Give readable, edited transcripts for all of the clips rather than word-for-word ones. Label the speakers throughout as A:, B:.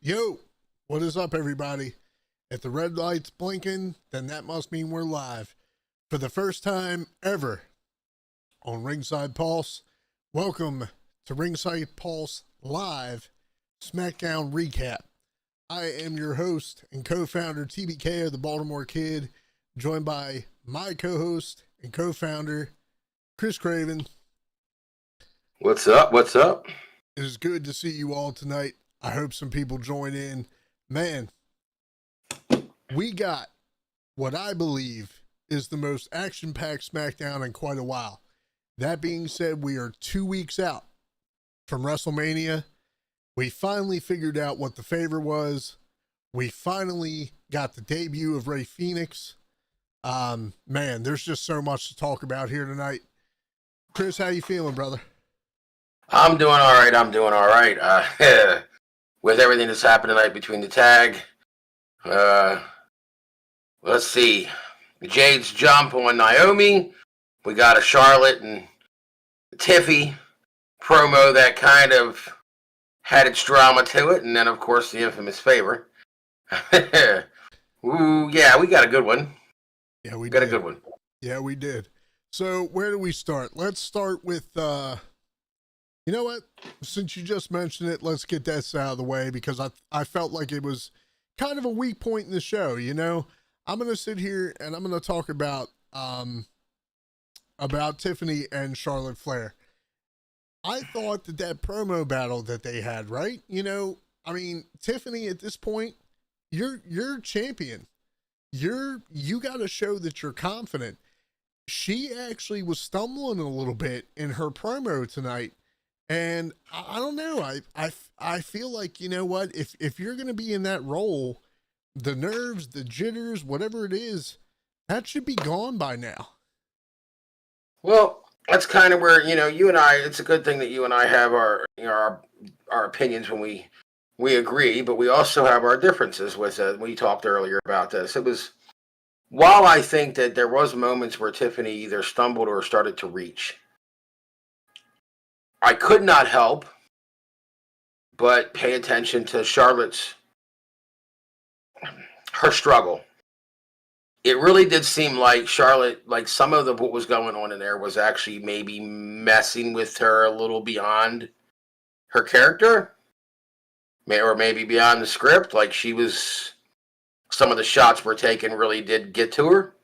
A: Yo, what is up, everybody? If the red light's blinking, then that must mean we're live. For the first time ever on Ringside Pulse, welcome to Ringside Pulse Live SmackDown Recap. I am your host and co-founder, TBK of the Baltimore Kid, joined by my co-host and co-founder, Chris Craven.
B: What's up? What's up?
A: It is good to see you all tonight. I hope some people join in. Man, we got what I believe is the most action-packed SmackDown in quite a while. That being said, we are 2 weeks out from WrestleMania. We finally figured out what the favor was. We finally got the debut of Rey Fenix. Man, there's just so much to talk about here tonight. Chris, how you feeling, brother?
B: I'm doing all right. With everything that's happened tonight between the tag, let's see. Jade's jump on Naomi. We got a Charlotte and Tiffy promo that kind of had its drama to it, and then of course the infamous favor. Ooh, yeah, we got a good one.
A: Yeah, we
B: got
A: did.
B: a good one.
A: Yeah, we did. So where do we start? Let's start with, you know what? Since you just mentioned it, let's get that out of the way because I felt like it was kind of a weak point in the show, you know? I'm going to sit here and I'm going to talk about Tiffany and Charlotte Flair. I thought that promo battle that they had, right? You know, I mean, Tiffany at this point, you're champion. You got to show that you're confident. She actually was stumbling a little bit in her promo tonight. And I don't know. I feel like, you know what, if you're going to be in that role, the nerves, the jitters, whatever it is, that should be gone by now.
B: Well, that's kind of where, you know, you and I, it's a good thing that you and I have our, you know, our opinions when we agree, but we also have our differences with we talked earlier about this. It was, while I think that there was moments where Tiffany either stumbled or started to reach, I could not help but pay attention to her struggle. It really did seem like Charlotte, like some of what was going on in there was actually maybe messing with her a little beyond her character, or maybe beyond the script. Like some of the shots were taken really did get to her.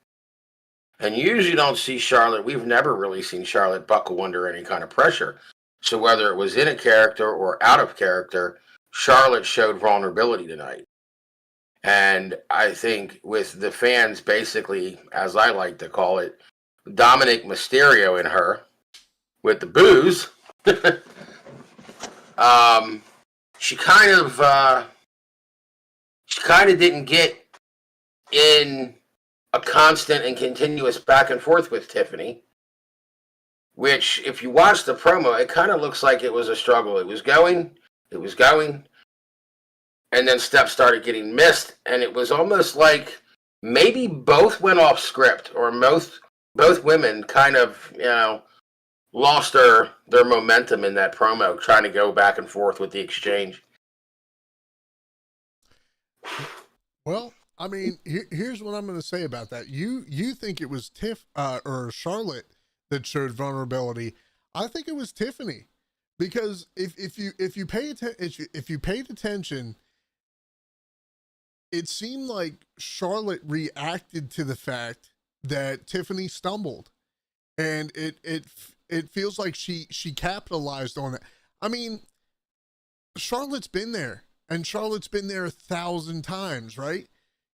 B: And you usually don't see Charlotte, we've never really seen Charlotte buckle under any kind of pressure. So whether it was in a character or out of character, Charlotte showed vulnerability tonight. And I think with the fans basically, as I like to call it, Dominic Mysterio in her with the booze, she kind of didn't get in a constant and continuous back and forth with Tiffany. Which, if you watch the promo, it kind of looks like it was a struggle. It was going, and then steps started getting missed, and it was almost like maybe both went off script, or both women kind of, you know, lost their momentum in that promo, trying to go back and forth with the exchange.
A: Well, I mean, here's what I'm going to say about that. You think it was or Charlotte that showed vulnerability. I think it was Tiffany, because if you paid attention, it seemed like Charlotte reacted to the fact that Tiffany stumbled, and it feels like she capitalized on it. I mean, Charlotte's been there, and Charlotte's been there 1,000 times, right?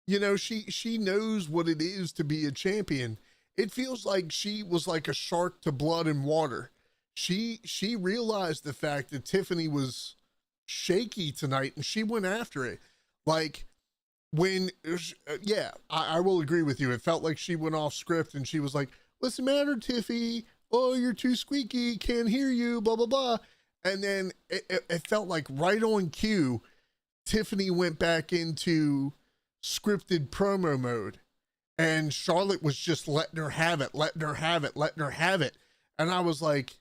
A: You know, she knows what it is to be a champion. It feels like she was like a shark to blood and water. She realized the fact that Tiffany was shaky tonight, and she went after it. Like, when, yeah, I will agree with you. It felt like she went off script, and she was like, "What's the matter, Tiffy? Oh, you're too squeaky. Can't hear you, blah, blah, blah." And then it felt like right on cue, Tiffany went back into scripted promo mode. And Charlotte was just letting her have it. And I was like,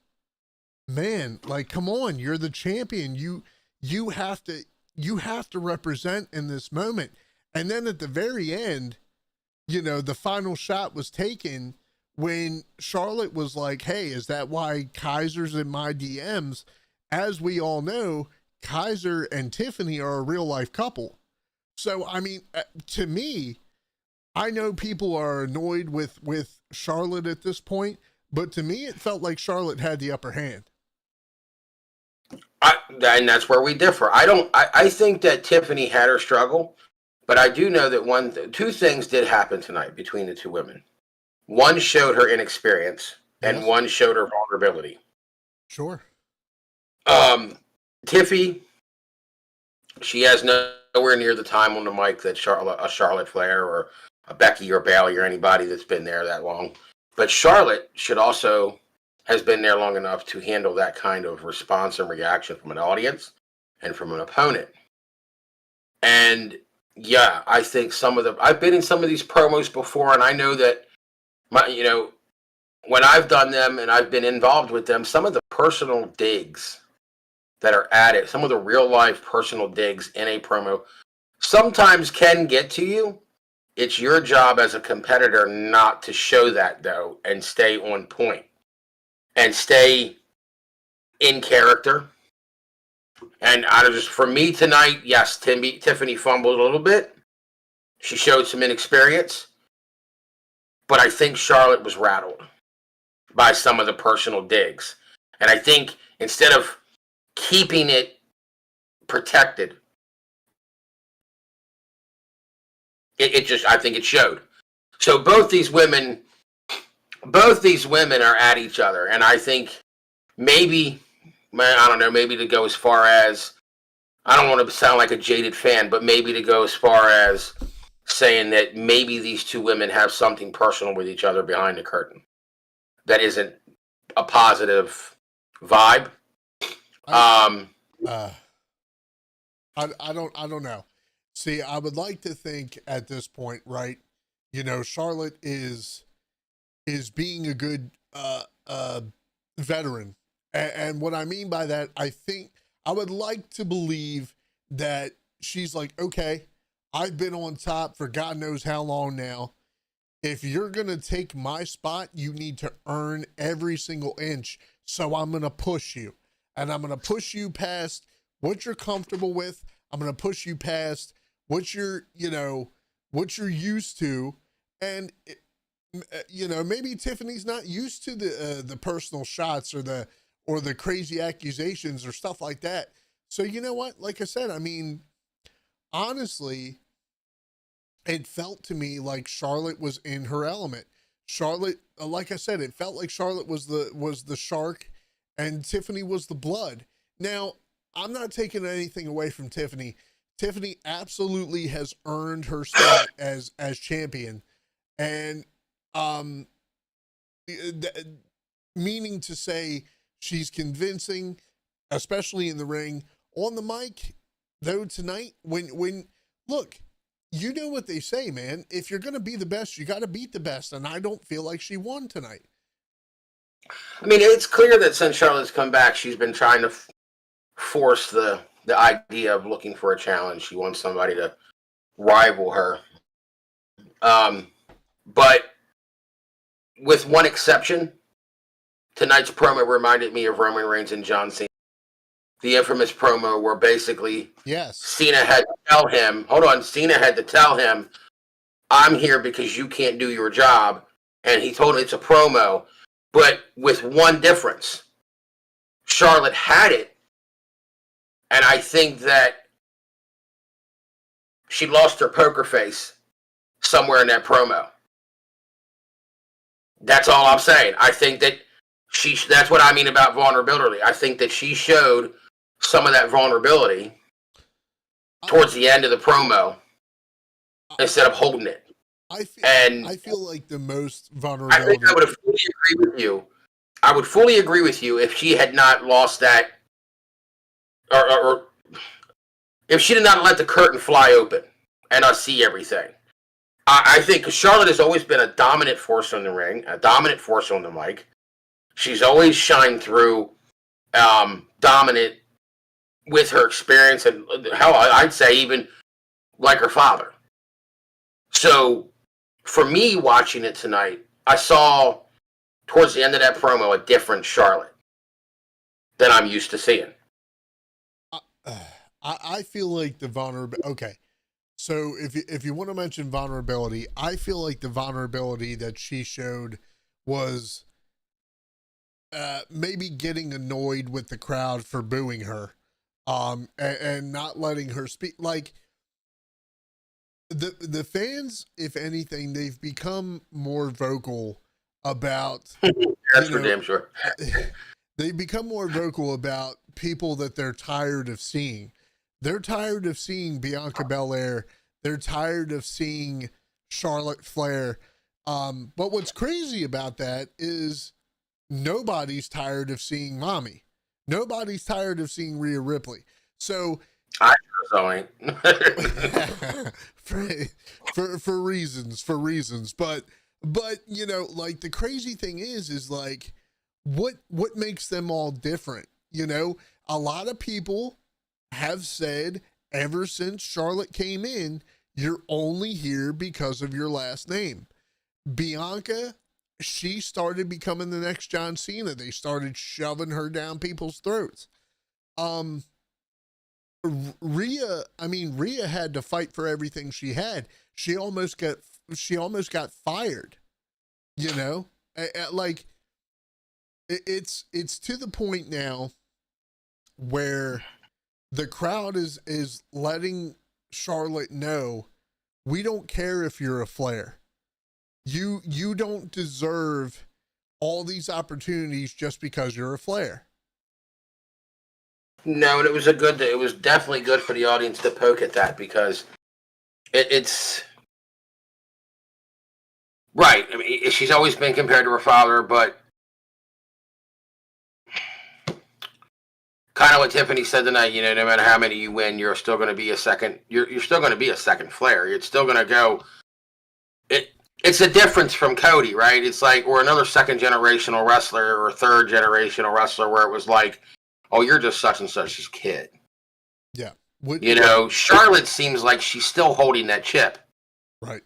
A: man, like, come on, you're the champion. You have to, you have to represent in this moment. And then at the very end, you know, the final shot was taken when Charlotte was like, hey, is that why Kaiser's in my DMs? As we all know, Kaiser and Tiffany are a real life couple. So, I mean, to me, I know people are annoyed with Charlotte at this point, but to me, it felt like Charlotte had the upper hand.
B: And that's where we differ. I think that Tiffany had her struggle, but I do know that two things did happen tonight between the two women. One showed her inexperience, and one showed her vulnerability.
A: Sure.
B: Tiffy, she has nowhere near the time on the mic that Charlotte Flair or a Becky or Bayley or anybody that's been there that long. But Charlotte has been there long enough to handle that kind of response and reaction from an audience and from an opponent. And yeah, I think I've been in some of these promos before, and I know that when I've done them and I've been involved with them, some of the personal digs that are added, some of the real life personal digs in a promo sometimes can get to you. It's your job as a competitor not to show that, though, and stay on point and stay in character. And for me tonight, yes, Tiffany fumbled a little bit. She showed some inexperience. But I think Charlotte was rattled by some of the personal digs. And I think instead of keeping it protected, I think it showed. So both these women are at each other. And I think maybe to go as far as, I don't want to sound like a jaded fan, but maybe to go as far as saying that maybe these two women have something personal with each other behind the curtain that isn't a positive vibe.
A: I don't know. See, I would like to think at this point, right? You know, Charlotte is being a good veteran. And what I mean by that, I would like to believe that she's like, okay, I've been on top for God knows how long now. If you're going to take my spot, you need to earn every single inch. So I'm going to push you. And I'm going to push you past what you're comfortable with. I'm going to push you past what you're used to. And, maybe Tiffany's not used to the personal shots or the crazy accusations or stuff like that. So you know what? Like I said, I mean, honestly, it felt to me like Charlotte was in her element. Charlotte, like I said, it felt like Charlotte was the shark and Tiffany was the blood. Now, I'm not taking anything away from Tiffany. Tiffany absolutely has earned her spot as champion. And meaning to say she's convincing, especially in the ring. On the mic, though, tonight, when look, you know what they say, man. If you're going to be the best, you got to beat the best. And I don't feel like she won tonight.
B: I mean, it's clear that since Charlotte's come back, she's been trying to force the idea of looking for a challenge. She wants somebody to rival her. But with one exception, tonight's promo reminded me of Roman Reigns and John Cena. The infamous promo where basically Cena had to tell him, I'm here because you can't do your job. And he told him it's a promo, but with one difference. Charlotte had it, and I think that she lost her poker face somewhere in that promo. That's all I'm saying. I think that that's what I mean about vulnerability. I think that she showed some of that vulnerability towards the end of the promo instead of holding it.
A: I feel like the most vulnerability.
B: I think I would fully agree with you. I would fully agree with you if she had not lost that, or if she did not let the curtain fly open and us see everything. I think Charlotte has always been a dominant force on the ring, a dominant force on the mic. She's always shined through dominant with her experience and hell, I'd say even like her father. So for me watching it tonight, I saw towards the end of that promo a different Charlotte than I'm used to seeing.
A: I feel like the vulnerability. Okay, so if you want to mention vulnerability, I feel like the vulnerability that she showed was maybe getting annoyed with the crowd for booing her, and not letting her speak. Like the fans, if anything, they've become more vocal about.
B: That's for damn sure.
A: They've become more vocal about people that they're tired of seeing. They're tired of seeing Bianca Belair. They're tired of seeing Charlotte Flair. But what's crazy about that is nobody's tired of seeing Mommy. Nobody's tired of seeing Rhea Ripley. So
B: I sure ain't.
A: for reasons. But you know, like the crazy thing is like what makes them all different? You know, a lot of people have said ever since Charlotte came in, you're only here because of your last name. Bianca, she started becoming the next John Cena. They started shoving her down people's throats. Rhea had to fight for everything she had. She almost got fired. You know, like it's to the point now where the crowd is letting Charlotte know, we don't care if you're a Flair. You don't deserve all these opportunities just because you're a Flair.
B: No, and it was definitely good for the audience to poke at that because it's right. I mean, she's always been compared to her father, but kind of what Tiffany said tonight, you know, no matter how many you win, you're still going to be a second. You're still going to be a second Flair. It's still going to go. It's a difference from Cody, right? It's like, or another second generational wrestler or third generational wrestler where it was like, oh, you're just such and such's kid.
A: Yeah.
B: You know, Charlotte seems like she's still holding that chip.
A: Right.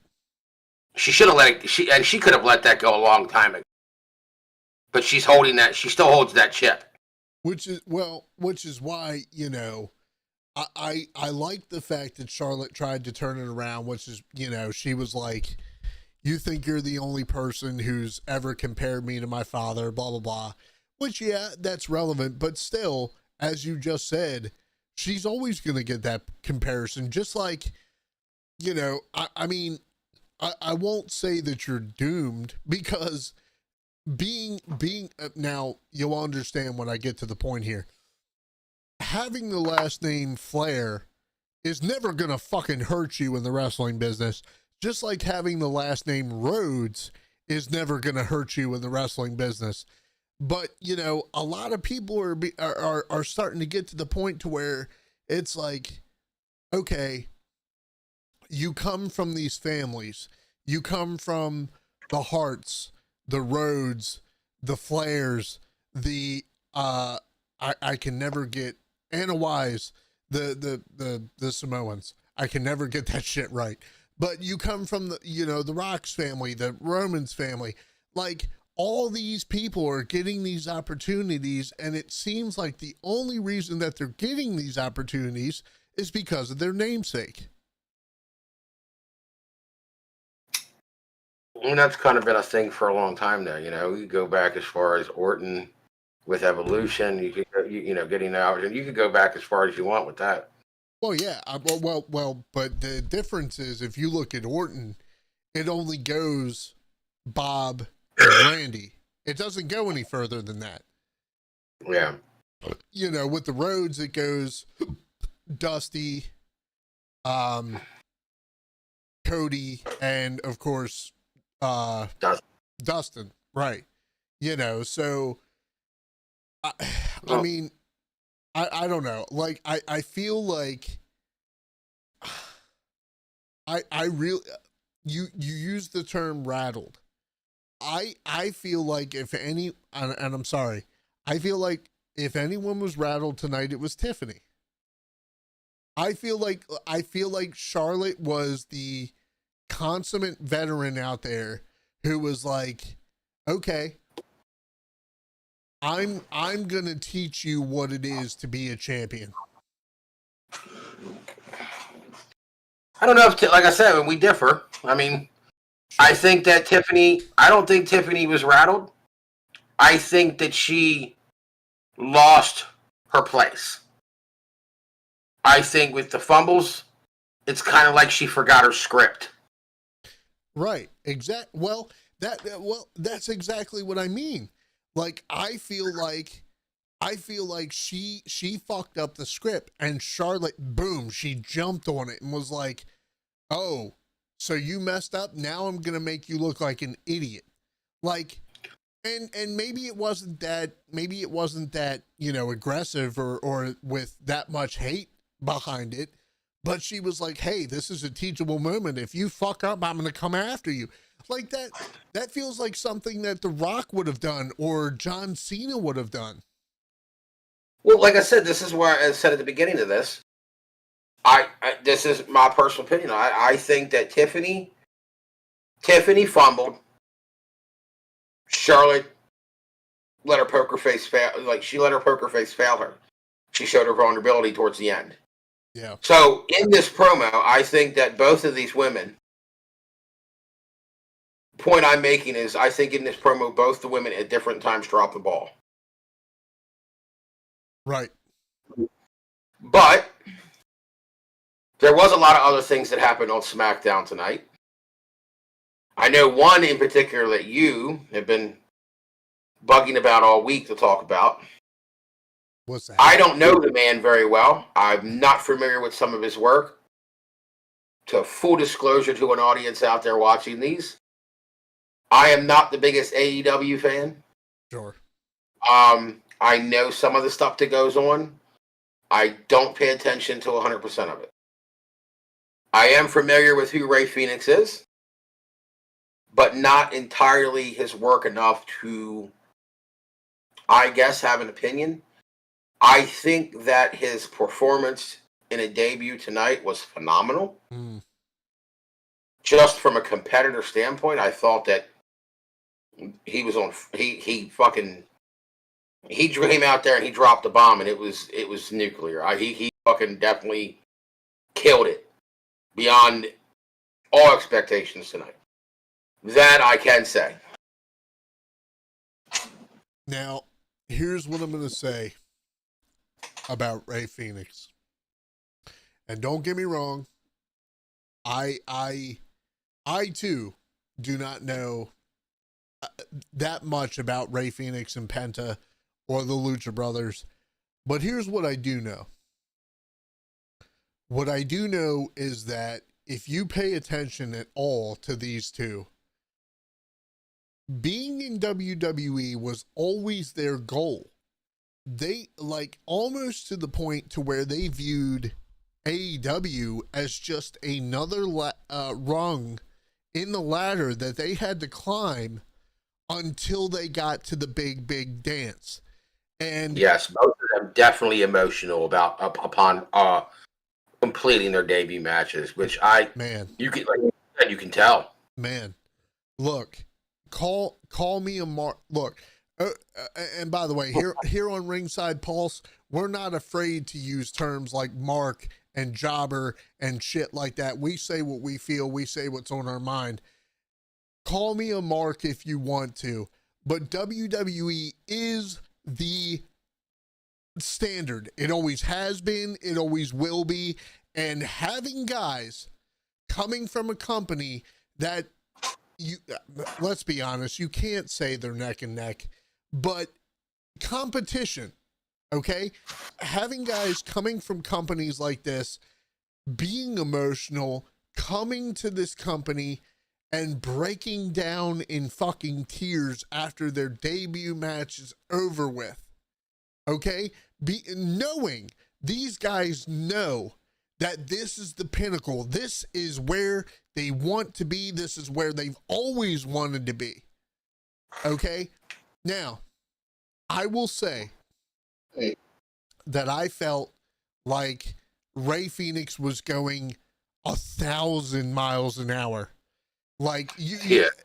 B: She should have let it. She could have let that go a long time ago. But she's holding that. She still holds that chip.
A: Which is why, you know, I like the fact that Charlotte tried to turn it around, which is, you know, she was like, you think you're the only person who's ever compared me to my father, blah, blah, blah. Which, yeah, that's relevant. But still, as you just said, she's always going to get that comparison. Just like, you know, I mean, I won't say that you're doomed because being now you'll understand when I get to the point here. Having the last name Flair is never going to fucking hurt you in the wrestling business. Just like having the last name Rhodes is never going to hurt you in the wrestling business. But, you know, a lot of people are starting to get to the point to where it's like, okay, you come from these families. You come from the Harts, the Rhodes, the Flairs, the I can never get Anna Wise, the Samoans. I can never get that shit right. But you come from the, you know, the Rocks family, the Romans family. Like, all these people are getting these opportunities, and it seems like the only reason that they're getting these opportunities is because of their namesake.
B: And that's kind of been a thing for a long time now. You know, you go back as far as Orton with Evolution. You could, you know, getting out, and you could go back as far as you want with that.
A: Well, yeah. Well, but the difference is if you look at Orton, it only goes Bob and Randy. It doesn't go any further than that.
B: Yeah.
A: You know, with the Rhodes, it goes Dusty, Cody, and of course, Dustin. Right. You know, so I mean, I don't know. Like, I feel like I really, you use the term rattled. I feel like if any, and I'm sorry, I feel like if anyone was rattled tonight, it was Tiffany. I feel like Charlotte was the consummate veteran out there who was like, okay, I'm gonna teach you what it is to be a champion.
B: I don't know if, like I said, we differ. I mean, I think that I don't think Tiffany was rattled. I think that she lost her place. I think with the fumbles, it's kind of like she forgot her script.
A: Right. That's exactly what I mean. Like I feel like she fucked up the script and Charlotte, boom, she jumped on it and was like, "Oh, so you messed up? Now I'm going to make you look like an idiot." Like, and maybe it wasn't that, aggressive or with that much hate behind it, but she was like, "Hey, this is a teachable moment. If you fuck up, I'm going to come after you." Like that feels like something that The Rock would have done or John Cena would have done.
B: Well, like I said, this is where I said at the beginning of this. This is my personal opinion. I think that Tiffany fumbled. Charlotte let her poker face fail. Like she let her poker face fail her. She showed her vulnerability towards the end.
A: Yeah.
B: So in this promo, I think that both of these women. Point I'm making is, I think in this promo, both the women at different times dropped the ball.
A: Right.
B: But there was a lot of other things that happened on SmackDown tonight. I know one in particular that you have been bugging about all week to talk about.
A: What's that?
B: I don't know the man very well. I'm not familiar with some of his work. To full disclosure to an audience out there watching these, I am not the biggest AEW fan.
A: Sure.
B: I know some of the stuff that goes on. I don't pay attention to 100% of it. I am familiar with who Ray Phoenix is, but not entirely his work enough to, I guess, have an opinion. I think that his performance in a debut tonight was phenomenal.
A: Mm.
B: Just from a competitor standpoint, I thought that he was on. He came out there and he dropped the bomb, and it was nuclear. He fucking definitely killed it beyond all expectations tonight. That I can say.
A: Now, here's what I'm going to say about Ray Phoenix. And don't get me wrong, I too do not know that much about Ray Phoenix and Penta or the Lucha Brothers, but here's what I do know. What I do know is that if you pay attention at all to these two, being in WWE was always their goal. They, like, almost to the point to where they viewed AEW as just another rung in the ladder that they had to climb until they got to the big dance. And
B: yes, both of them definitely emotional upon completing their debut matches, which you can tell.
A: Man, look, call me a mark. Look, and by the way, here on Ringside Pulse, we're not afraid to use terms like mark and jobber and shit like that. We say what we feel. We say what's on our mind. Call me a mark if you want to, but WWE is the standard. It always has been. It always will be. And having guys coming from a company that let's be honest, you can't say they're neck and neck, but competition, okay? Having guys coming from companies like this, being emotional, coming to this company and breaking down in fucking tears after their debut match is over with, okay? Knowing these guys know that this is the pinnacle. This is where they want to be. This is where they've always wanted to be. Okay? Now, I will say that I felt like Ray Phoenix was going 1,000 miles an hour. Like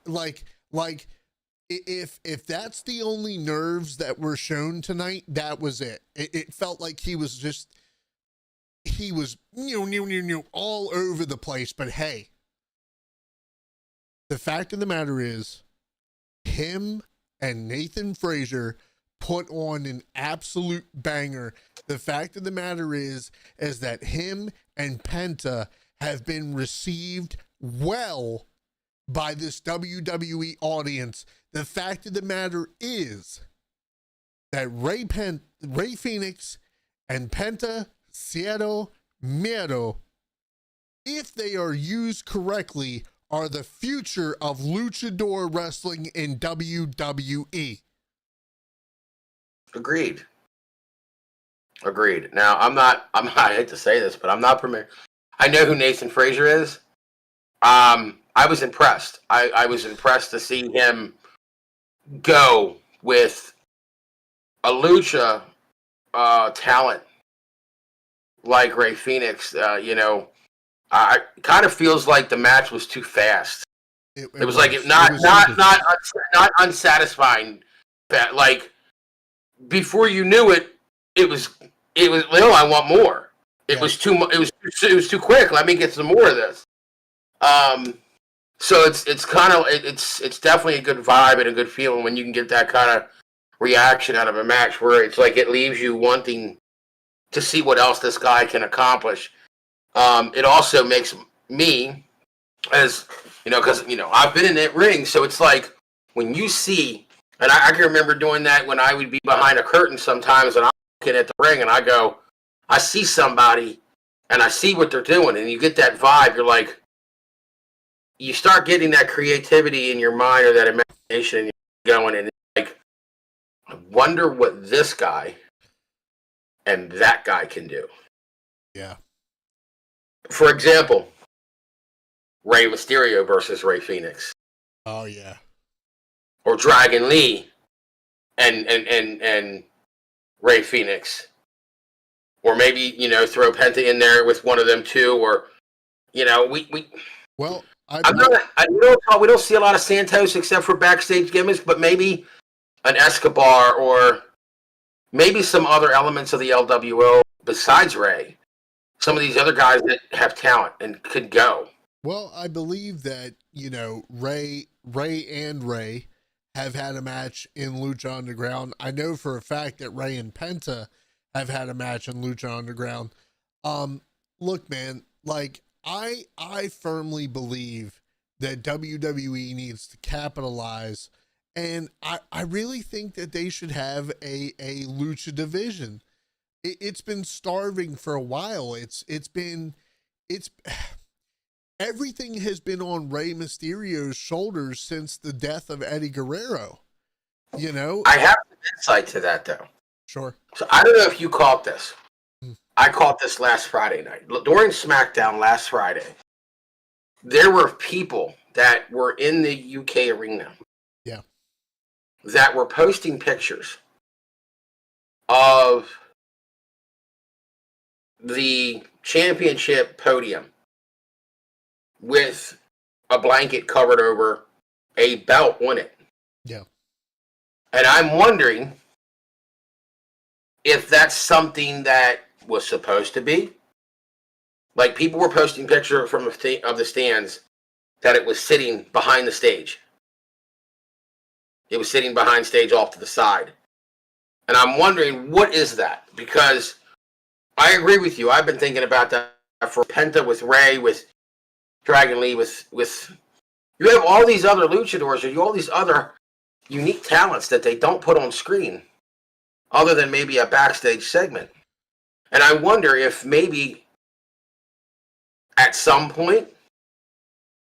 A: like if that's the only nerves that were shown tonight, that was it. It felt like he was all over the place. But hey, the fact of the matter is, him and Nathan Frazier put on an absolute banger. The fact of the matter is that him and Penta have been received well by this WWE audience. The fact of the matter is that Ray Phoenix and Penta Cero Miedo, if they are used correctly, are the future of luchador wrestling in WWE.
B: Agreed. Now, I hate to say this, but I'm not familiar. I know who Nathan Frazier is. I was impressed. I was impressed to see him go with a lucha talent like Ray Phoenix. I kind of feels like the match was too fast. It was not unsatisfying. Like, before you knew it, it was. Well, I want more. It was too. It was too quick. Let me get some more of this. So it's kind of it's definitely a good vibe and a good feeling when you can get that kind of reaction out of a match where it's like it leaves you wanting to see what else this guy can accomplish. It also makes me, as because I've been in that ring, so it's like when you see, and I can remember doing that when I would be behind a curtain sometimes, and I'm looking at the ring, and I see somebody, and I see what they're doing, and you get that vibe. You're like, you start getting that creativity in your mind or that imagination, and you're going, and like, I wonder what this guy and that guy can do.
A: Yeah.
B: For example, Rey Mysterio versus Ray Phoenix.
A: Oh yeah.
B: Or Dragon Lee and Ray Phoenix. Or maybe, throw Penta in there with one of them too, or we
A: well,
B: we don't see a lot of Santos except for backstage gimmicks, but maybe an Escobar or maybe some other elements of the LWO besides Ray. Some of these other guys that have talent and could go.
A: Well, I believe that, Ray and Ray have had a match in Lucha Underground. I know for a fact that Ray and Penta have had a match in Lucha Underground. Look, man, like I firmly believe that WWE needs to capitalize, and I really think that they should have a Lucha division. It's been starving for a while. It's everything has been on Rey Mysterio's shoulders since the death of Eddie Guerrero.
B: I have an insight to that though.
A: Sure.
B: So I don't know if you caught this. I caught this last Friday night. During SmackDown last Friday, there were people that were in the UK arena.
A: Yeah.
B: That were posting pictures of the championship podium with a blanket covered over a belt on it.
A: Yeah.
B: And I'm wondering if that's something that was supposed to be. Like, people were posting pictures from of the stands that it was sitting behind the stage. It was sitting behind stage off to the side. And I'm wondering, what is that? Because I agree with you. I've been thinking about that for Penta with Ray, with Dragon Lee, with you have all these other luchadors, or you all these other unique talents that they don't put on screen, other than maybe a backstage segment. And I wonder if maybe at some point,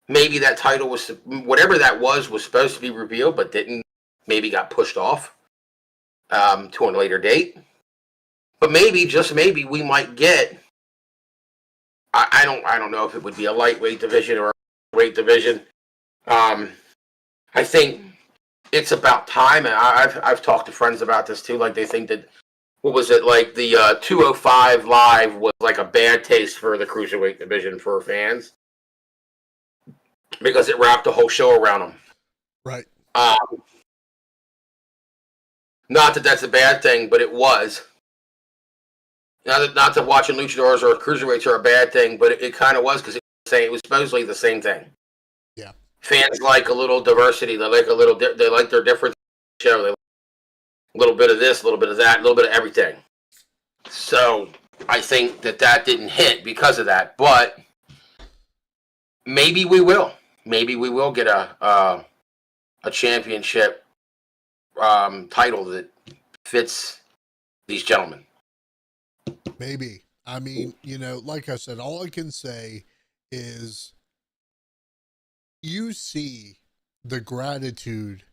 B: maybe that title was, whatever that was supposed to be revealed, but didn't, maybe got pushed off to a later date. But maybe, just maybe, we might get, I don't know if it would be a lightweight division or a weight division. I think it's about time, and I've talked to friends about this too. Like, they think that what was it, like the 205 Live was like a bad taste for the Cruiserweight division for fans because it wrapped the whole show around them.
A: Right.
B: Not that that's a bad thing, but it was. Not that watching luchadors or cruiserweights are a bad thing, but it kind of was because it was supposedly the same thing.
A: Yeah.
B: Fans like a little diversity. They like they like their different show. They like a little bit of this, a little bit of that, a little bit of everything. So I think that didn't hit because of that, but maybe we will. Maybe we will get a championship title that fits these gentlemen.
A: Maybe. I mean, like I said, all I can say is you see the gratitude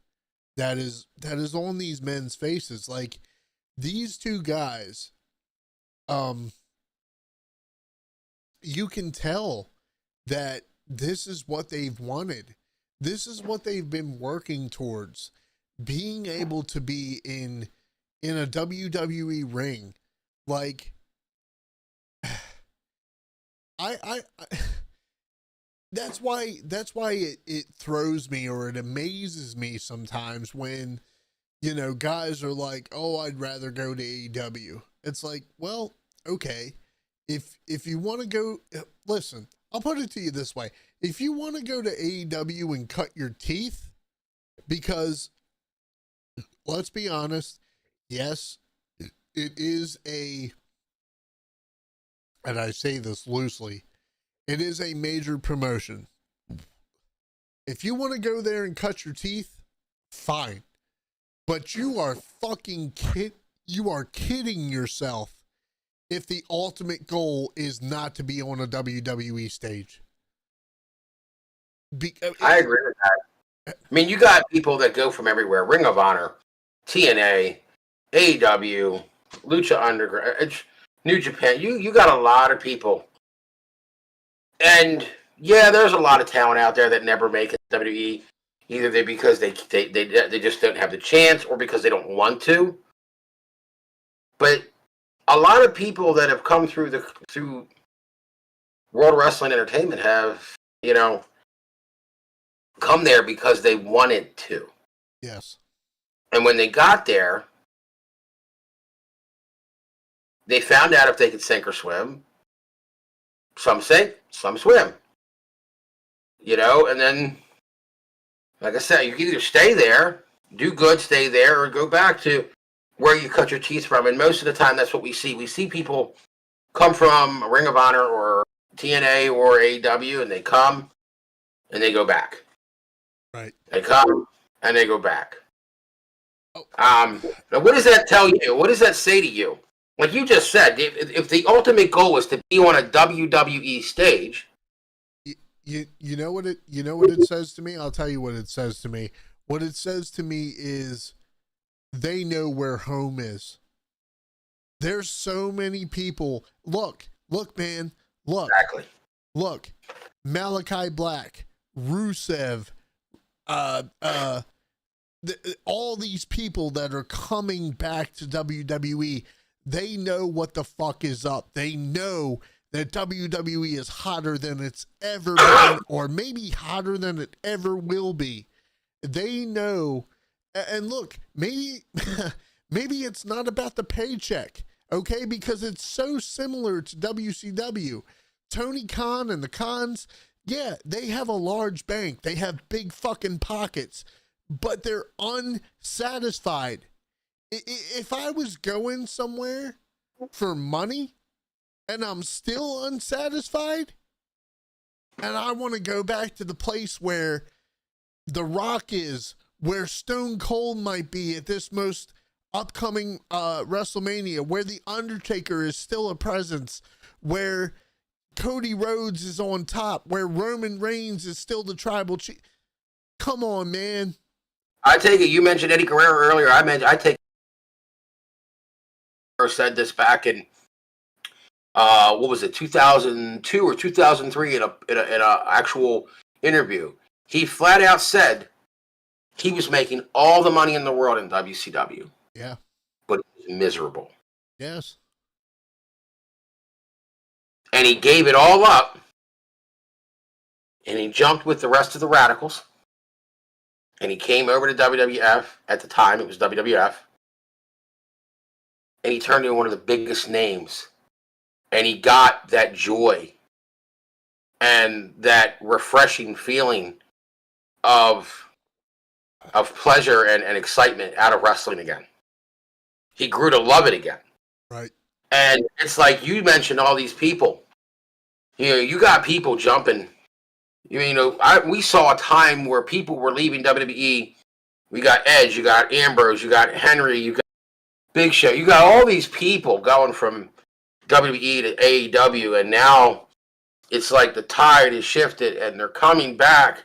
A: that is on these men's faces. Like these two guys, you can tell that this is what they've wanted. This is what they've been working towards. Being able to be in a WWE ring. Like I that's why it throws me, or it amazes me sometimes when guys are like, "Oh, I'd rather go to AEW." It's like, well, okay, if you want to go, listen, I'll put it to you this way: if you want to go to AEW and cut your teeth, because let's be honest, yes, it is and I say this loosely, it is a major promotion. If you want to go there and cut your teeth, fine. But you are fucking kidding yourself if the ultimate goal is not to be on a WWE stage.
B: I agree with that. I mean, you got people that go from everywhere: Ring of Honor, TNA, AEW, Lucha Underground, New Japan. You got a lot of people, and yeah, there's a lot of talent out there that never make it to WWE, either because they just don't have the chance, or because they don't want to. But a lot of people that have come through World Wrestling Entertainment have, come there because they wanted to.
A: Yes.
B: And when they got there, they found out if they could sink or swim. Some sink, some swim. And then, like I said, you can either stay there, do good, stay there, or go back to where you cut your teeth from. And most of the time, that's what we see. We see people come from Ring of Honor or TNA or AEW, and they come and they go back.
A: Right.
B: They come and they go back. Now, what does that tell you? What does that say to you? Like you just said, if the ultimate goal was to be on a WWE stage,
A: you know what it says to me? I'll tell you what it says to me. What it says to me is they know where home is. There's so many people. Look, man, look.
B: Exactly.
A: Look, Malachi Black, Rusev, all these people that are coming back to WWE, they know what the fuck is up. They know that WWE is hotter than it's ever been, or maybe hotter than it ever will be. They know, and look, maybe it's not about the paycheck, okay? Because it's so similar to WCW. Tony Khan and the Khans, yeah, they have a large bank. They have big fucking pockets, but they're unsatisfied. If I was going somewhere for money and I'm still unsatisfied, and I want to go back to the place where The Rock is, where Stone Cold might be at this most upcoming WrestleMania, where The Undertaker is still a presence, where Cody Rhodes is on top, where Roman Reigns is still the tribal chief. Come on, man.
B: I take it you mentioned Eddie Guerrero earlier. Said this back in what was it, 2002 or 2003 in a actual interview. He flat out said he was making all the money in the world in WCW.
A: Yeah.
B: But he was miserable.
A: Yes.
B: And he gave it all up, and he jumped with the rest of the radicals, and he came over to WWF. At the time, it was WWF, and he turned into one of the biggest names, and he got that joy and that refreshing feeling of pleasure and excitement out of wrestling again. He grew to love it again.
A: Right.
B: And it's like you mentioned all these people. You know, you got people jumping. We saw a time where people were leaving WWE. We got Edge, you got Ambrose, you got Henry, you got Big Show. You got all these people going from WWE to AEW, and now it's like the tide has shifted, and they're coming back.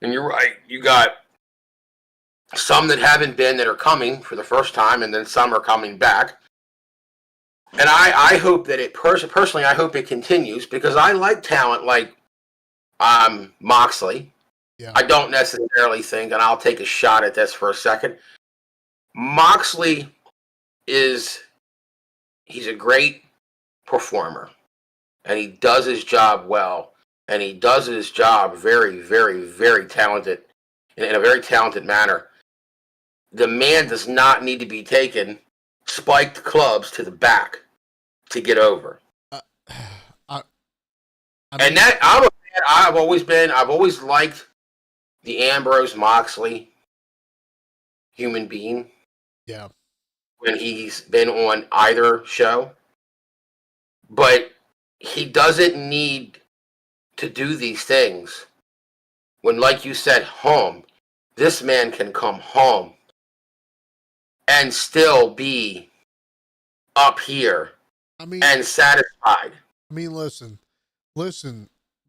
B: And you're right. You got some that haven't been that are coming for the first time, and then some are coming back. And I hope that personally, I hope it continues, because I like talent like Moxley.
A: Yeah.
B: I don't necessarily think, and I'll take a shot at this for a second. Moxley he's a great performer, and he does his job well, and he does his job very, very, very talented, in a very talented manner. The man does not need to be taken spiked clubs to the back to get over. And that I've always liked the Ambrose Moxley human being.
A: Yeah.
B: When he's been on either show, but he doesn't need to do these things. When, like you said, home, this man can come home and still be up here and satisfied.
A: I mean, listen,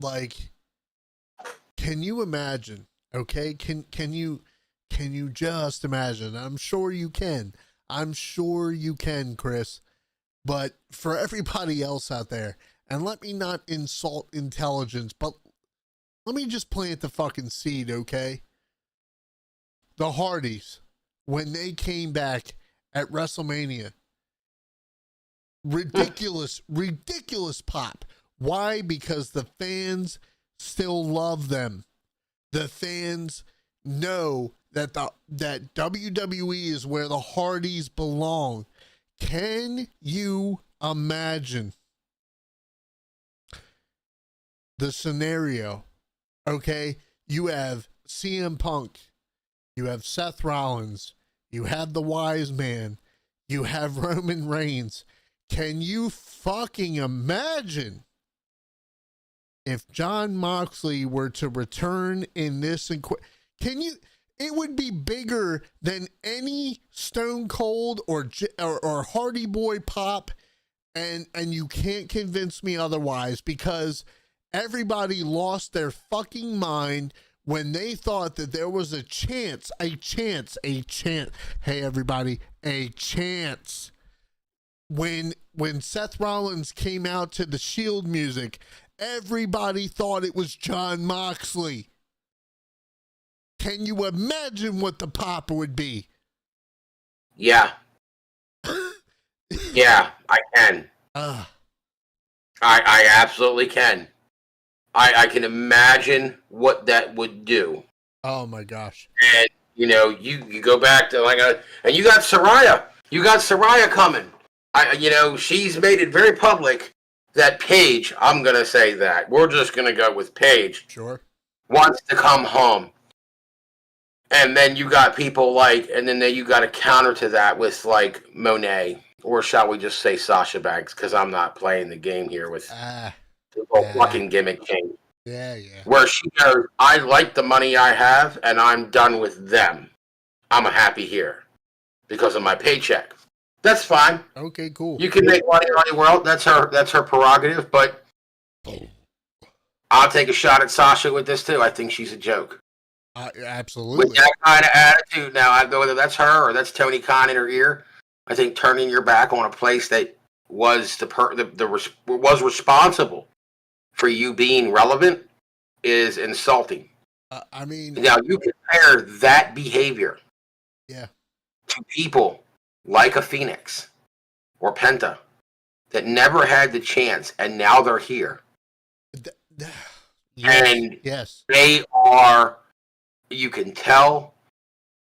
A: like, can you imagine, okay? Can you just imagine? I'm sure you can, Chris, but for everybody else out there, and let me not insult intelligence, but let me just plant the fucking seed, okay? The Hardys, when they came back at WrestleMania, ridiculous pop. Why? Because the fans still love them. The fans know that that WWE is where the Hardys belong. Can you imagine the scenario? Okay, you have CM Punk, you have Seth Rollins, you have the Wise Man, you have Roman Reigns. Can you fucking imagine if Jon Moxley were to return in this? Can you? It would be bigger than any Stone Cold or Hardy Boy pop, and you can't convince me otherwise, because everybody lost their fucking mind when they thought that there was a chance. Hey, everybody, a chance. When Seth Rollins came out to the Shield music, everybody thought it was Jon Moxley. Can you imagine what the pop would be?
B: Yeah. Yeah, I can. I absolutely can. I can imagine what that would do.
A: Oh my gosh.
B: And you go back to and you got Saraya. You got Saraya coming. She's made it very public that Paige, I'm going to say that. We're just going to go with Paige.
A: Sure.
B: Wants to come home. And then you got people and then you got to counter to that with Monet, or shall we just say Sasha Banks, because I'm not playing the game here with the whole fucking gimmick king.
A: Yeah.
B: Where she goes, I like the money I have, and I'm done with them. I'm happy here because of my paycheck. That's fine.
A: Okay, cool.
B: You can make money anywhere else. That's her prerogative, but I'll take a shot at Sasha with this too. I think she's a joke.
A: Absolutely.
B: With that kind of attitude now, whether that's her or that's Tony Khan in her ear, I think turning your back on a place that was was responsible for you being relevant is insulting.
A: Now
B: you compare that behavior
A: to
B: people like a Phoenix, or Penta that never had the chance, and now they're here.
A: Yes,
B: and
A: yes.
B: they are, you can tell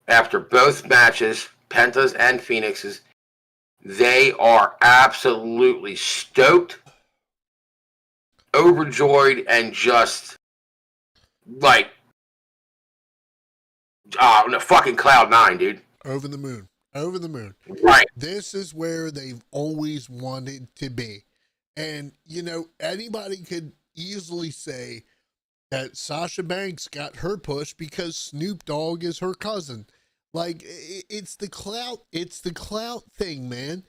B: after both matches, Penta's and Phoenix's, they are absolutely stoked, overjoyed, and just like on a fucking cloud nine, dude.
A: Over the moon. Over the moon.
B: Right.
A: This is where they've always wanted to be. And, you know, anybody could easily say that Sasha Banks got her push because Snoop Dogg is her cousin. Like, it's the clout. It's the clout thing, man.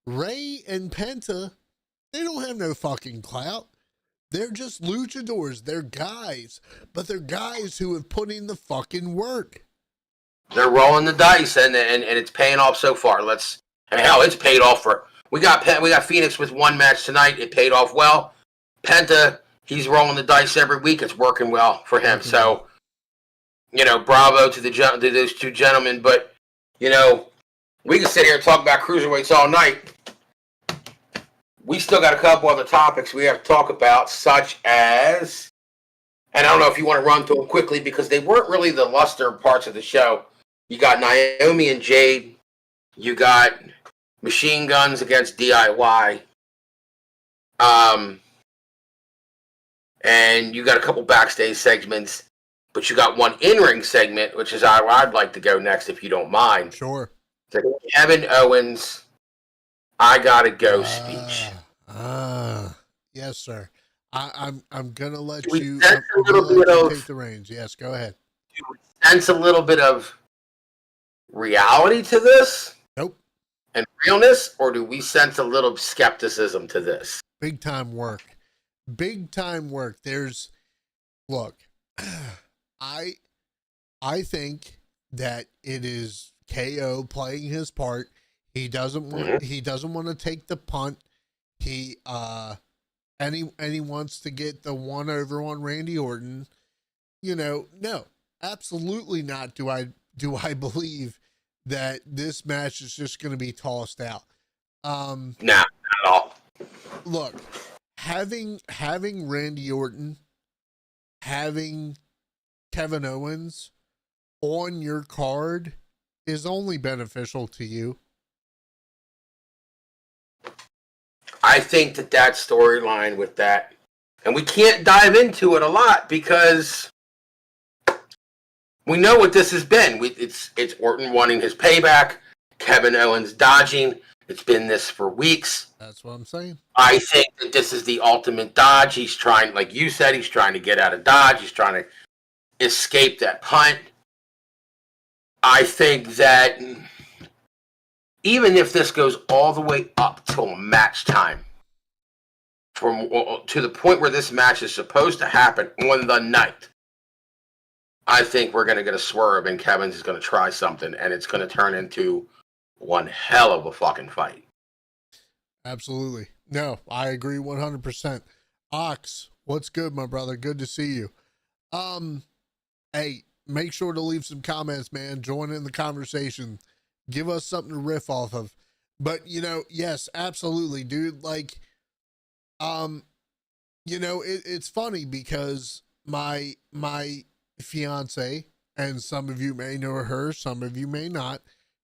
A: Ray and Penta, they don't have no fucking clout. They're just luchadors. They're guys. But they're guys who have put in the fucking work.
B: They're rolling the dice, and it's paying off so far. Hell, it's paid off for. We got Phoenix with one match tonight. It paid off well. Penta, he's rolling the dice every week. It's working well for him.
A: Mm-hmm.
B: So, you know, bravo to those two gentlemen. But, you know, we can sit here and talk about cruiserweights all night. We still got a couple other topics we have to talk about, such as, and I don't know if you want to run through them quickly because they weren't really the luster parts of the show. You got Naomi and Jade. You got Machine Guns against DIY. And you got a couple backstage segments, but you got one in-ring segment, which is I'd like to go next if you don't mind.
A: Sure.
B: The Kevin Owens, I Gotta Go speech.
A: Yes, sir. I'm gonna let
B: We
A: you
B: sense a little bit of
A: take the reins. Yes, go ahead.
B: Do we sense a little bit of reality to this?
A: Nope.
B: And realness, or do we sense a little skepticism to this?
A: Big time work. Big time work. Look, I think that it is KO playing his part. He doesn't want to take the punt. He wants to get the one over on Randy Orton. You know, no, absolutely not. Do I believe that this match is just going to be tossed out?
B: No, not at all.
A: Look, having Randy Orton, having Kevin Owens on your card is only beneficial to you.
B: I think that storyline with that, and we can't dive into it a lot because we know what this has been. It's Orton wanting his payback, Kevin Owens dodging. It's been this for weeks.
A: That's what I'm saying.
B: I think that this is the ultimate dodge. He's trying, like you said, he's trying to get out of Dodge. He's trying to escape that punt. I think that even if this goes all the way up till match time, to the point where this match is supposed to happen on the night, I think we're going to get a swerve and Kevin's is going to try something and it's going to turn into one hell of a fucking fight.
A: Absolutely. No, I agree 100%. Ox, what's good, my brother? Good to see you. Hey, make sure to leave some comments, man. Join in the conversation. Give us something to riff off of. But, you know, yes, absolutely, dude. Like, you know, it's funny because my fiance, and some of you may know her, some of you may not.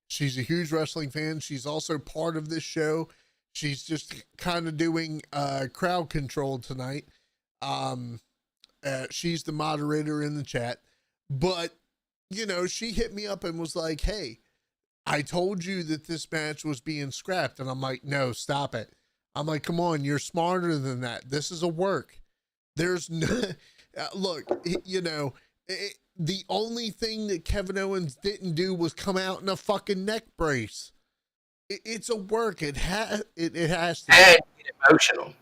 A: She's a huge wrestling fan. She's also part of this show. She's just kind of doing crowd control tonight. She's the moderator in the chat. But, you know, she hit me up and was like, hey, I told you that this match was being scrapped. And I'm like, no, stop it. I'm like, come on, you're smarter than that. This is a work. There's no, look, you know, the only thing that Kevin Owens didn't do was come out in a fucking neck brace. It's a work. It has to
B: and emotional.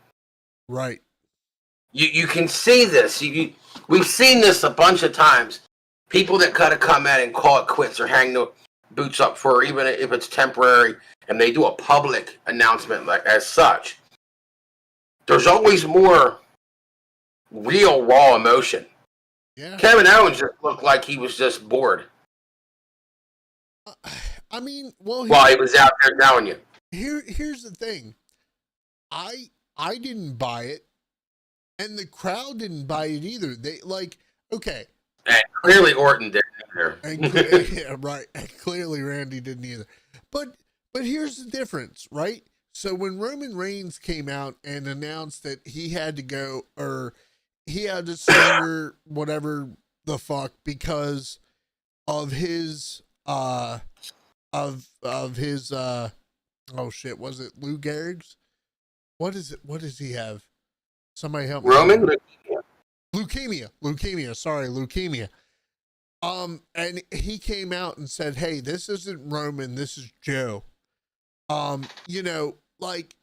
A: Right.
B: You can see this. We've seen this a bunch of times. People that kind of come in and call it quits or hang the boots up for, even if it's temporary, and they do a public announcement like as such. There's always more real raw emotion.
A: Yeah.
B: Kevin Owens just looked like he was just bored.
A: I mean, well,
B: while he was out there telling you.
A: here's the thing. I didn't buy it, and the crowd didn't buy it either. They like, okay.
B: And clearly Orton didn't
A: And
B: either.
A: yeah, right. And clearly Randy didn't either. But here's the difference, right? So when Roman Reigns came out and announced that he had to go, or he had to surrender whatever the fuck because of his of his oh shit, was it Lou Gehrig's? What is it? What does he have? Somebody help me.
B: Roman?
A: Leukemia. Sorry, leukemia. And he came out and said, "Hey, this isn't Roman. This is Joe." You know, like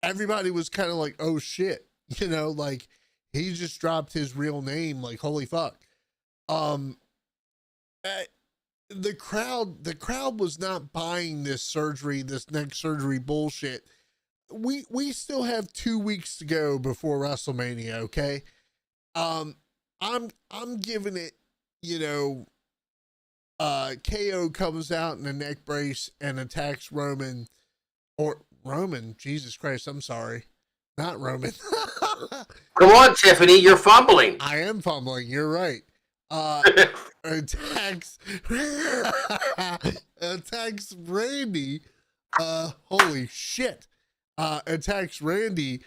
A: everybody was kind of like, "Oh shit," you know, like he just dropped his real name. Like, holy fuck. Um, eh, the crowd was not buying this neck surgery bullshit. We still have 2 weeks to go before WrestleMania. Okay. I'm giving it, you know, KO comes out in a neck brace and attacks Roman, Jesus Christ, I'm sorry. Not Roman.
B: Come on, Tiffany, you're fumbling.
A: I am fumbling, you're right. Attacks attacks Randy. Holy shit. Attacks Randy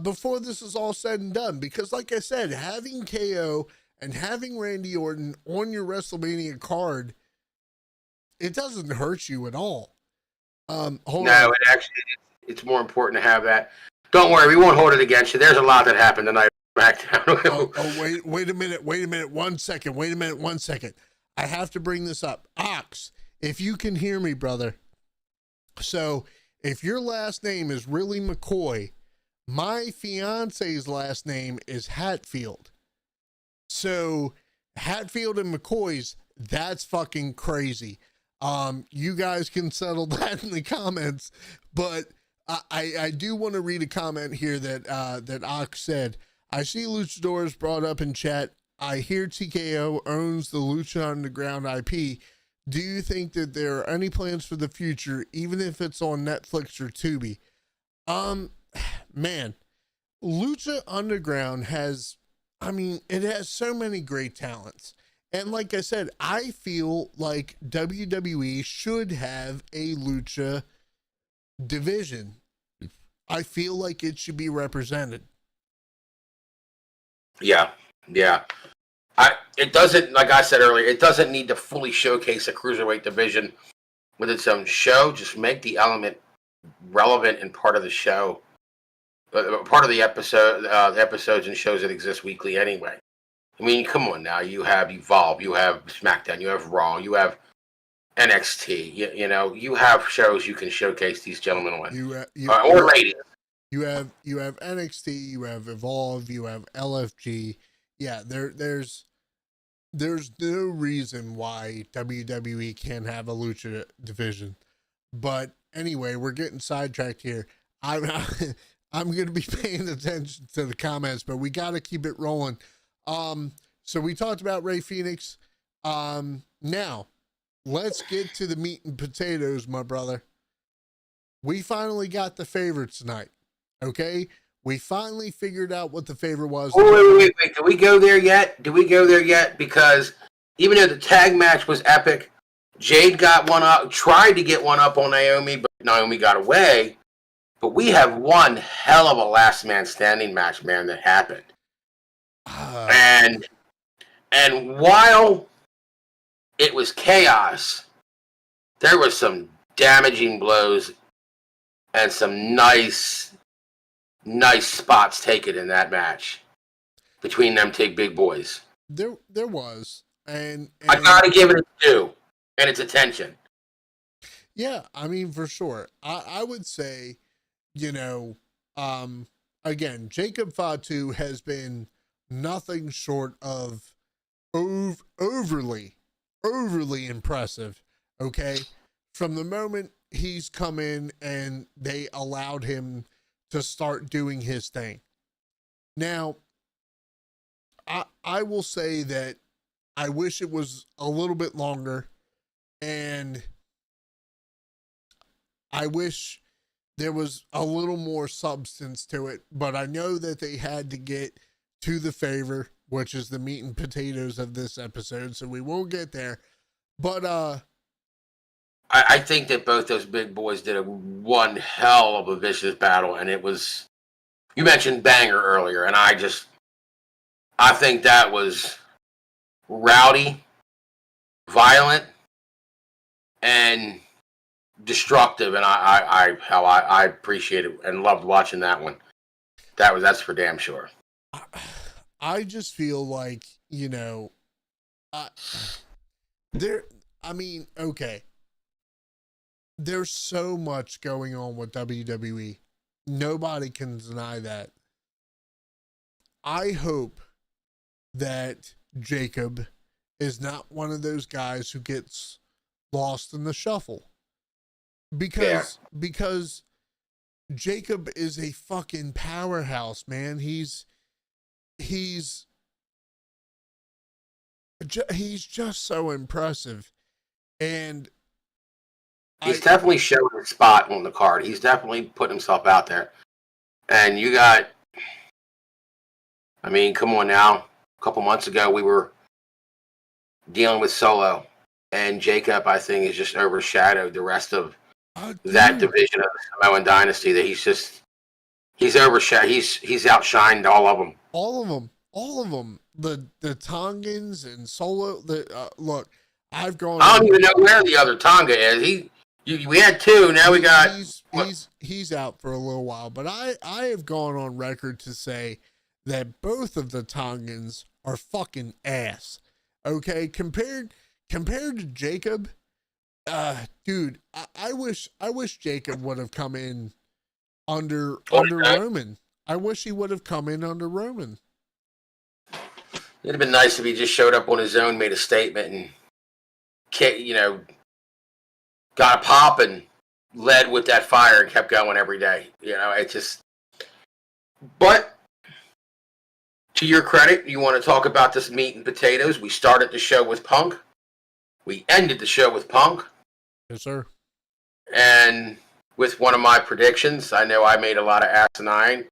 A: before this is all said and done. Because like I said, having KO and having Randy Orton on your WrestleMania card, it doesn't hurt you at all. Hold on.
B: It's more important to have that. Don't worry, we won't hold it against you. There's a lot that happened tonight.
A: Wait a minute. 1 second. I have to bring this up. Ox, if you can hear me, brother. So, if your last name is really McCoy, my fiance's last name is Hatfield. So, Hatfield and McCoy's, that's fucking crazy. You guys can settle that in the comments, but I do want to read a comment here that Ox said. I see luchadors brought up in chat. I hear TKO owns the Lucha Underground IP. Do you think that there are any plans for the future, even if it's on Netflix or Tubi? Man, Lucha Underground has, it has so many great talents. And like I said, I feel like WWE should have a Lucha division. I feel like it should be represented.
B: Yeah. It doesn't, like I said earlier, it doesn't need to fully showcase a cruiserweight division with its own show. Just make the element relevant and part of the show, part of the episodes and shows that exist weekly anyway. I mean, come on now. You have Evolve, you have SmackDown, you have Raw, you have NXT. You know, you have shows you can showcase these gentlemen on, or ladies.
A: You have NXT, you have Evolve, you have LFG. Yeah, there's no reason why WWE can't have a Lucha division. But anyway, we're getting sidetracked here. I'm going to be paying attention to the comments, but we got to keep it rolling. So we talked about Rey Fenix. Now let's get to the meat and potatoes, my brother. We finally got the favorite tonight. Okay, we finally figured out what the favorite was.
B: Wait. Did we go there yet? Because even though the tag match was epic, Jade got one up, tried to get one up on Naomi, but Naomi got away. But we have one hell of a last man standing match, man, that happened. And while it was chaos, there was some damaging blows and some nice spots taken in that match between them two big boys.
A: There was, and
B: I gotta give it its due and its attention.
A: Yeah, I mean, for sure. I would say, you know, again, Jacob Fatu has been nothing short of overly impressive. Okay, from the moment he's come in and they allowed him to start doing his thing. Now, I will say that I wish it was a little bit longer, and I wish there was a little more substance to it, but I know that they had to get to the favor, which is the meat and potatoes of this episode, so we won't get there. But
B: I think that both those big boys did one hell of a vicious battle, and it was. You mentioned Banger earlier, and I think that was rowdy, violent, and destructive, and I appreciate it and loved watching that one. That's for damn sure.
A: I just feel like, okay. There's so much going on with WWE. Nobody can deny that. I hope that Jacob is not one of those guys who gets lost in the shuffle. Because Jacob is a fucking powerhouse, man. He's just so impressive. And
B: he's definitely showing a spot on the card. He's definitely putting himself out there. And you got, come on now. A couple months ago, we were dealing with Solo. And Jacob, I think, has just overshadowed the rest of that division of the Samoan dynasty. That he's overshadowed. He's outshined all of them.
A: All of them. The Tongans and Solo. Look, I've gone.
B: I don't even know where the other Tonga is. We had two. Now we got.
A: He's out for a little while, but I have gone on record to say that both of the Tongans are fucking ass. Okay, compared to Jacob, dude, I wish Jacob would have come in under Roman. I wish he would have come in under Roman.
B: It'd have been nice if he just showed up on his own, made a statement, and got a pop and led with that fire and kept going every day. It just. But to your credit, you want to talk about this meat and potatoes. We started the show with Punk. We ended the show with Punk.
A: Yes, sir.
B: And with one of my predictions, I know I made a lot of asinine,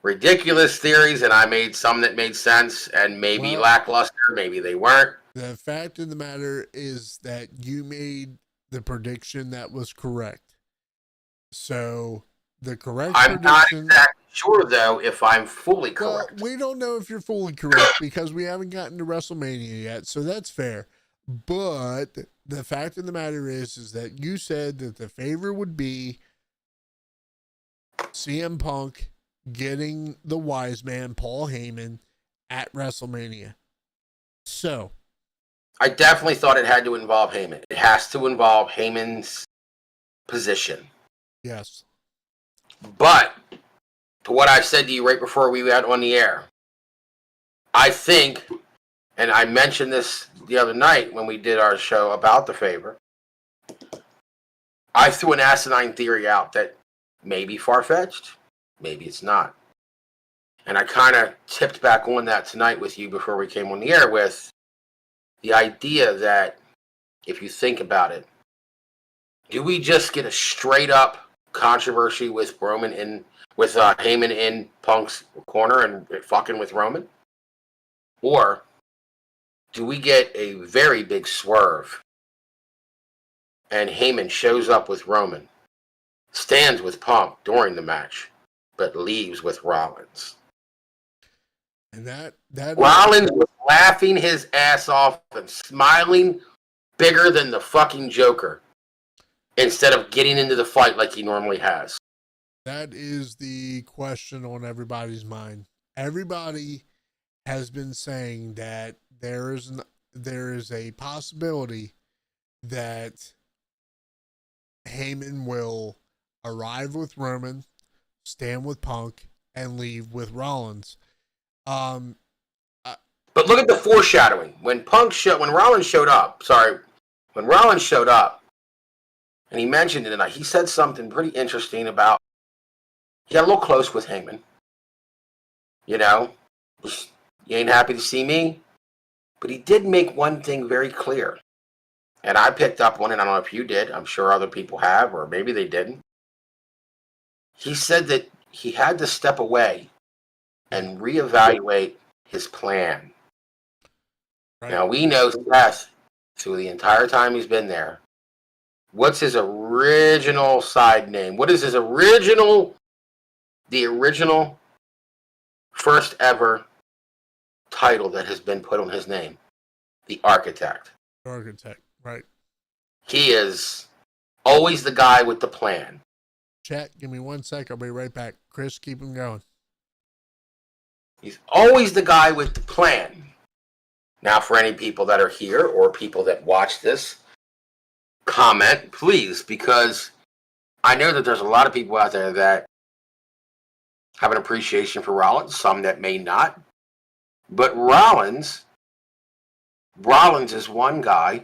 B: ridiculous theories, and I made some that made sense and maybe lackluster, maybe they weren't.
A: The fact of the matter is that you made the prediction that was correct. So the correct
B: I'm
A: prediction,
B: not exactly sure, though, if I'm fully correct.
A: Well, we don't know if you're fully correct because we haven't gotten to WrestleMania yet, so that's fair. But the fact of the matter is that you said that the favor would be CM Punk getting the wise man, Paul Heyman, at WrestleMania. So
B: I definitely thought it had to involve Heyman. It has to involve Heyman's position.
A: Yes.
B: But to what I said to you right before we went on the air, I think, and I mentioned this the other night when we did our show about the favor, I threw an asinine theory out that may be far-fetched, maybe it's not. And I kind of tipped back on that tonight with you before we came on the air with the idea that, if you think about it, do we just get a straight-up controversy with Heyman in Punk's corner and fucking with Roman? Or do we get a very big swerve and Heyman shows up with Roman, stands with Punk during the match, but leaves with Rollins?
A: And that
B: Rollins was laughing his ass off and smiling bigger than the fucking Joker instead of getting into the fight like he normally has.
A: That is the question on everybody's mind. Everybody has been saying that there is a possibility that Heyman will arrive with Roman, stand with Punk, and leave with Rollins.
B: But look at the foreshadowing. When Rollins showed up, and he mentioned it tonight, he said something pretty interesting about he got a little close with Heyman. You ain't happy to see me. But he did make one thing very clear. and I picked up on it. I don't know if you did. I'm sure other people have, or maybe they didn't. He said that he had to step away and reevaluate his plan. Right. Now, we know Seth, through the entire time he's been there, what's his original side name? What is his original, the original first ever title that has been put on his name? The Architect.
A: Architect, right.
B: He is always the guy with the plan.
A: Chat, give me 1 sec. I'll be right back. Chris, keep him going.
B: He's always the guy with the plan. Now, for any people that are here or people that watch this, comment, please, because I know that there's a lot of people out there that have an appreciation for Rollins, some that may not. But Rollins is one guy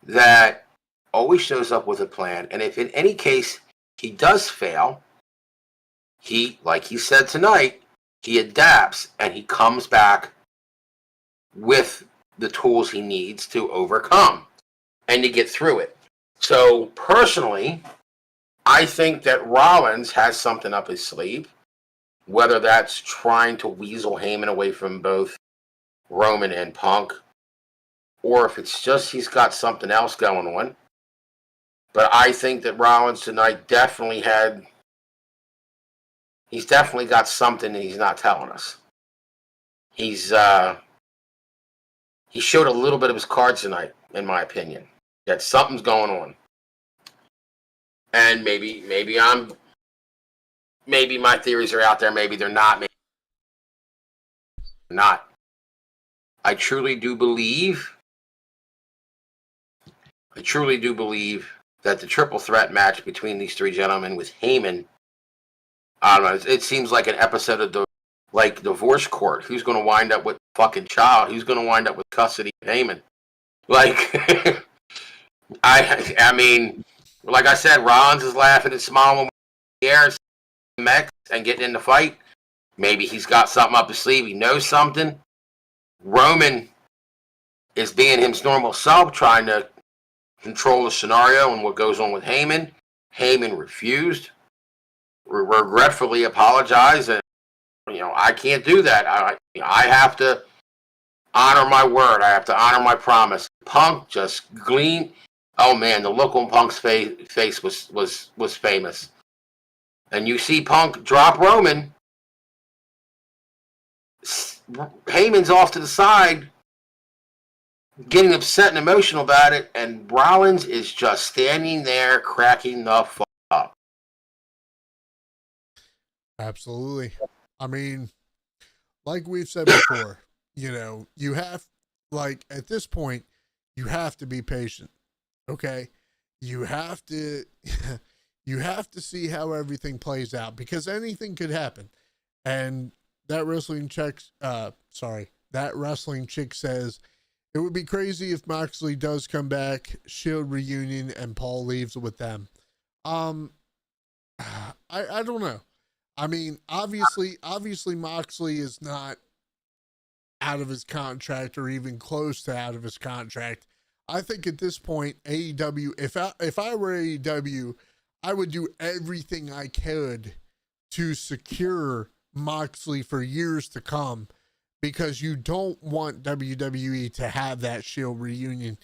B: that always shows up with a plan. And if in any case he does fail, he, like he said tonight, he adapts and he comes back with the tools he needs to overcome and to get through it. So personally, I think that Rollins has something up his sleeve, whether that's trying to weasel Heyman away from both Roman and Punk, or if it's just he's got something else going on. But I think that Rollins tonight he's definitely got something that he's not telling us. He showed a little bit of his cards tonight, in my opinion. That something's going on. And maybe my theories are out there, maybe they're not, maybe they're not. I truly do believe that the triple threat match between these three gentlemen with Heyman, I don't know, it seems like an episode of the divorce court. Who's going to wind up with fucking child? Who's going to wind up with custody of Heyman? Like, I mean, like I said, Rollins is laughing and smiling in the air and getting in the fight. Maybe he's got something up his sleeve. He knows something. Roman is being his normal self, trying to control the scenario and what goes on with Heyman. Heyman refused, regretfully apologized, and I can't do that. I have to honor my word. I have to honor my promise. Punk just gleamed. Oh man, the look on Punk's face was famous. And you see Punk drop Roman. Heyman's off to the side, getting upset and emotional about it, and Rollins is just standing there cracking the fuck up.
A: Absolutely. I mean, like we've said before, you have, at this point, you have to be patient. Okay? You have to see how everything plays out, because anything could happen. And that wrestling chick says it would be crazy if Moxley does come back, Shield reunion, and Paul leaves with them. I don't know. I mean, obviously Moxley is not out of his contract or even close to out of his contract. I think at this point, AEW, if I were AEW, I would do everything I could to secure Moxley for years to come, because you don't want WWE to have that Shield reunion.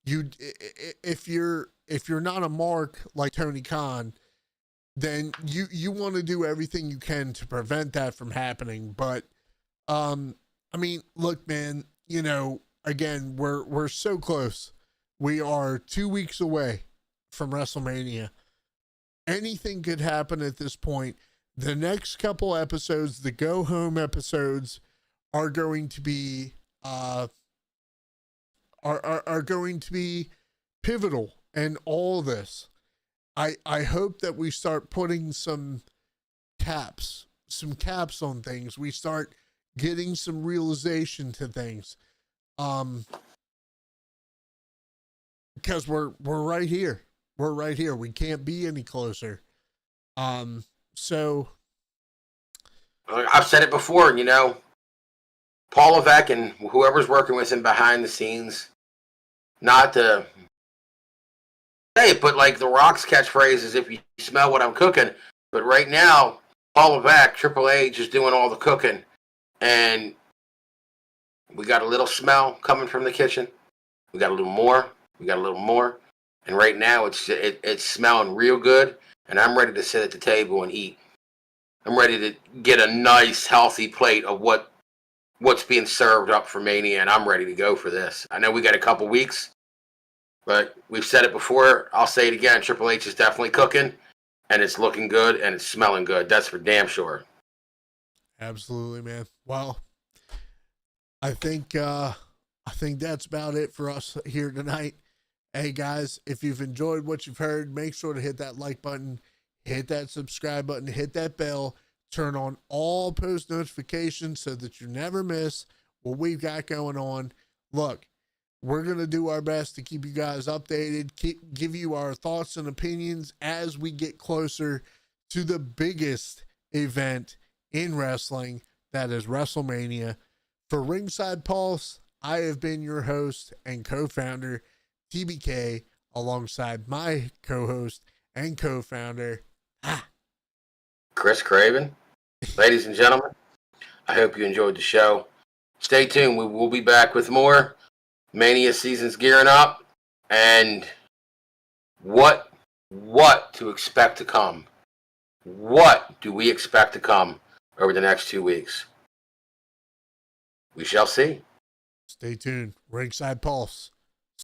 A: If you're not a mark like Tony Khan, then you want to do everything you can to prevent that from happening. But I mean, look, man, again, we're so close. We are 2 weeks away from WrestleMania. Anything could happen at this point. The next couple episodes, the go home episodes, are going to be are going to be pivotal in all this. I hope that we start putting some caps on things. We start getting some realization to things. Because we're right here. We're right here. We can't be any closer. So
B: I've said it before, Paul Levesque and whoever's working with him behind the scenes not to say it, but like The Rock's catchphrase is, "If you smell what I'm cooking." But right now, Paul Levesque, Triple H, is doing all the cooking, and we got a little smell coming from the kitchen. We got a little more. We got a little more, and right now it's smelling real good, and I'm ready to sit at the table and eat. I'm ready to get a nice, healthy plate of what's being served up for Mania, and I'm ready to go for this. I know we got a couple weeks, but we've said it before. I'll say it again. Triple H is definitely cooking, and it's looking good, and it's smelling good. That's for damn sure.
A: Absolutely, man. Well, I think that's about it for us here tonight. Hey guys, if you've enjoyed what you've heard, make sure to hit that like button, hit that subscribe button, hit that bell, turn on all post notifications so that you never miss what we've got going on. Look, we're going to do our best to keep you guys updated, give you our thoughts and opinions as we get closer to the biggest event in wrestling, that is WrestleMania. For Ringside Pulse, I have been your host and co-founder, TBK, alongside my co-host and co-founder,
B: Chris Craven. Ladies and gentlemen, I hope you enjoyed the show. Stay tuned. We will be back with more. Mania season's gearing up, and what to expect to come? What do we expect to come over the next 2 weeks? We shall see.
A: Stay tuned. Ringside Pulse.